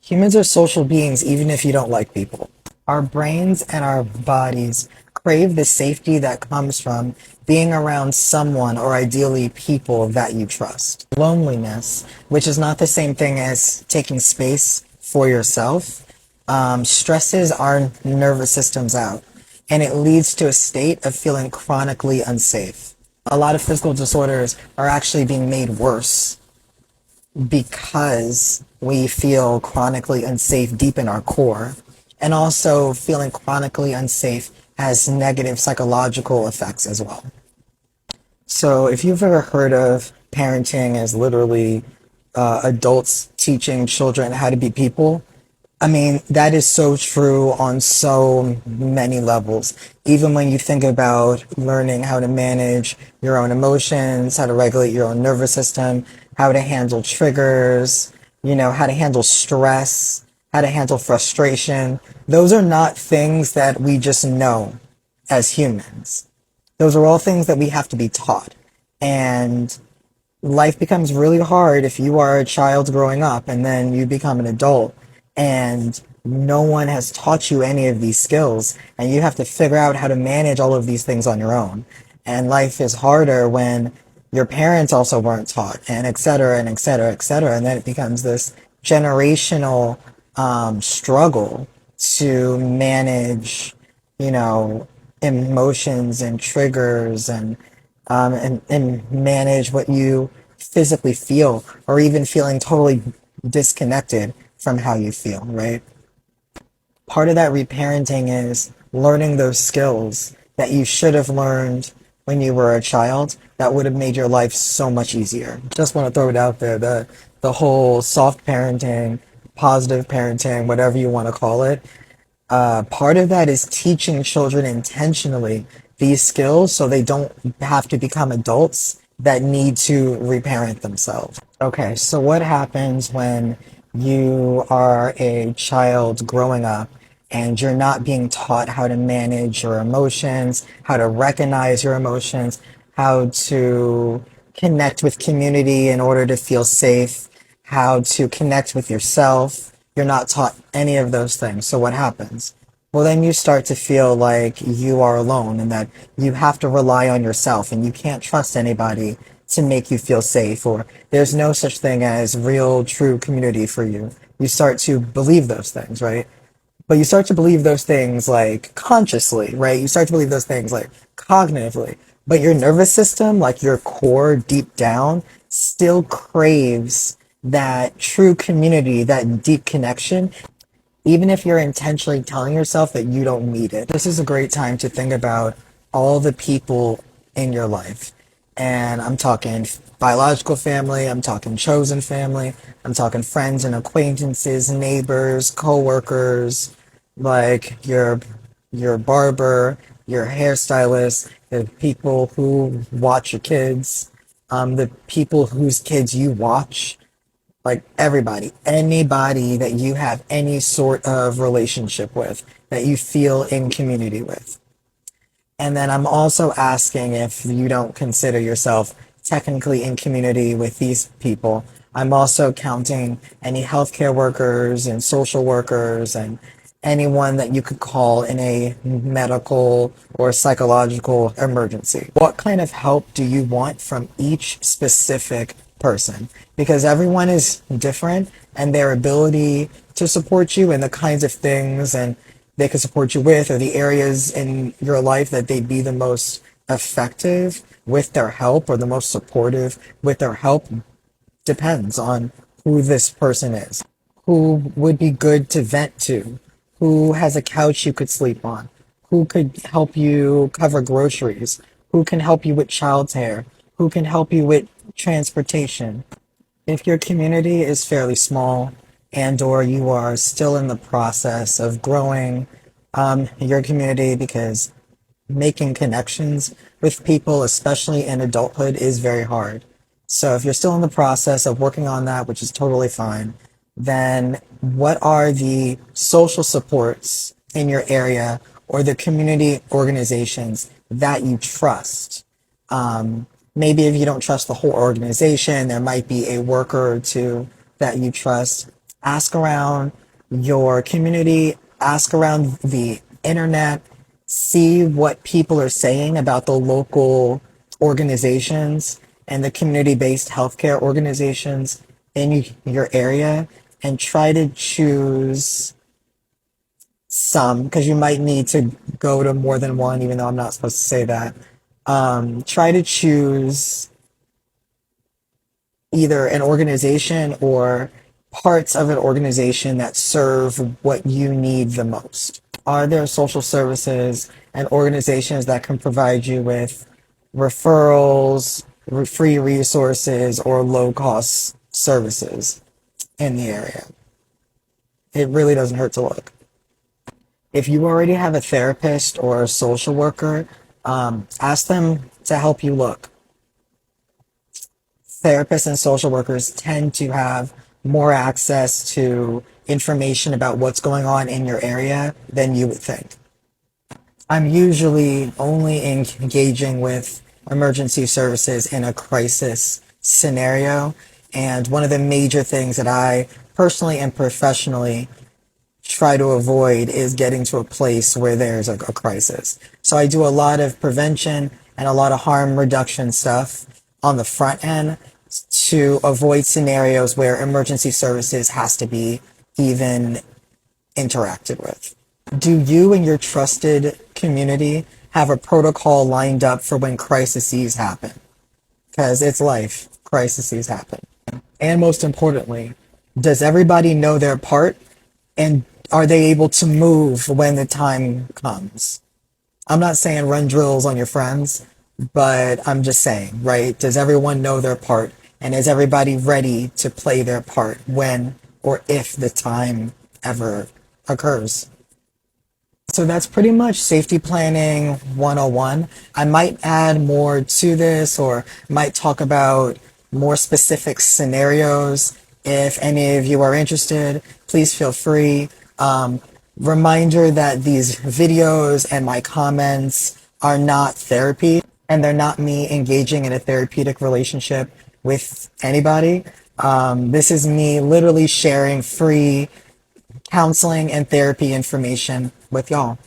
Humans are social beings even if you don't like people. Our brains and our bodies crave the safety that comes from being around someone or ideally people that you trust. Loneliness, which is not the same thing as taking space for yourself, stresses our nervous systems out and it leads to a state of feeling chronically unsafe. A lot of physical disorders are actually being made worse because we feel chronically unsafe deep in our core. And also, feeling chronically unsafe has negative psychological effects as well. So, if you've ever heard of parenting as literally adults teaching children how to be people, I mean, that is so true on so many levels. Even when you think about learning how to manage your own emotions, how to regulate your own nervous system, how to handle triggers, how to handle stress, how to handle frustration. Those are not things that we just know as humans. Those are all things that we have to be taught. And life becomes really hard if you are a child growing up and then you become an adult and no one has taught you any of these skills and you have to figure out how to manage all of these things on your own. And life is harder when your parents also weren't taught and et cetera and et cetera, et cetera. And then it becomes this generational struggle to manage, you know, emotions and triggers and manage what you physically feel, or even feeling totally disconnected from how you feel, right? Part of that reparenting is learning those skills that you should have learned when you were a child that would have made your life so much easier. Just want to throw it out there, the whole soft parenting, positive parenting, whatever you want to call it, part of that is teaching children intentionally these skills so they don't have to become adults that need to reparent themselves. Okay, so what happens when you are a child growing up and you're not being taught how to manage your emotions, how to recognize your emotions, how to connect with community in order to feel safe, how to connect with yourself? You're not taught any of those things. So what happens? Well, then you start to feel like you are alone and that you have to rely on yourself and you can't trust anybody to make you feel safe, or there's no such thing as real, true community for you. You start to believe those things, right? But you start to believe those things like consciously, right? You start to believe those things like cognitively. But your nervous system, like your core deep down, still craves that true community, that deep connection, even if you're intentionally telling yourself that you don't need it. This is a great time to think about all the people in your life. And I'm talking biological family, I'm talking chosen family, I'm talking friends and acquaintances, neighbors, coworkers, like your barber, your hairstylist, the people who watch your kids, the people whose kids you watch, like everybody, anybody that you have any sort of relationship with, that you feel in community with. And then I'm also asking if you don't consider yourself technically in community with these people. I'm also counting any healthcare workers and social workers and anyone that you could call in a medical or psychological emergency. What kind of help do you want from each specific person? Because everyone is different and their ability to support you and the kinds of things and they could support you with, or the areas in your life that they'd be the most effective with their help or the most supportive with their help, depends on who this person is, who would be good to vent to, who has a couch you could sleep on, who could help you cover groceries, who can help you with childcare, who can help you with transportation. If your community is fairly small and or you are still in the process of growing your community, because making connections with people, especially in adulthood, is very hard. So if you're still in the process of working on that, which is totally fine, then what are the social supports in your area or the community organizations that you trust? Maybe if you don't trust the whole organization, there might be a worker or two that you trust. Ask around your community, ask around the internet, see what people are saying about the local organizations and the community-based healthcare organizations in your area, and try to choose some, because you might need to go to more than one, even though I'm not supposed to say that. Try to choose either an organization or parts of an organization that serve what you need the most. Are there social services and organizations that can provide you with referrals, free resources, or low cost services in the area? It really doesn't hurt to look. If you already have a therapist or a social worker, ask them to help you look. Therapists and social workers tend to have more access to information about what's going on in your area than you would think. I'm usually only engaging with emergency services in a crisis scenario. And one of the major things that I personally and professionally try to avoid is getting to a place where there's a crisis. So I do a lot of prevention and a lot of harm reduction stuff on the front end to avoid scenarios where emergency services has to be even interacted with. Do you and your trusted community have a protocol lined up for when crises happen? Because it's life. Crises happen. And most importantly, does everybody know their part, and are they able to move when the time comes? I'm not saying run drills on your friends, but I'm just saying, right? Does everyone know their part? And is everybody ready to play their part when or if the time ever occurs? So that's pretty much safety planning 101. I might add more to this, or might talk about more specific scenarios. If any of you are interested, please feel free. Reminder that these videos and my comments are not therapy, and they're not me engaging in a therapeutic relationship with anybody. This is me literally sharing free counseling and therapy information with y'all.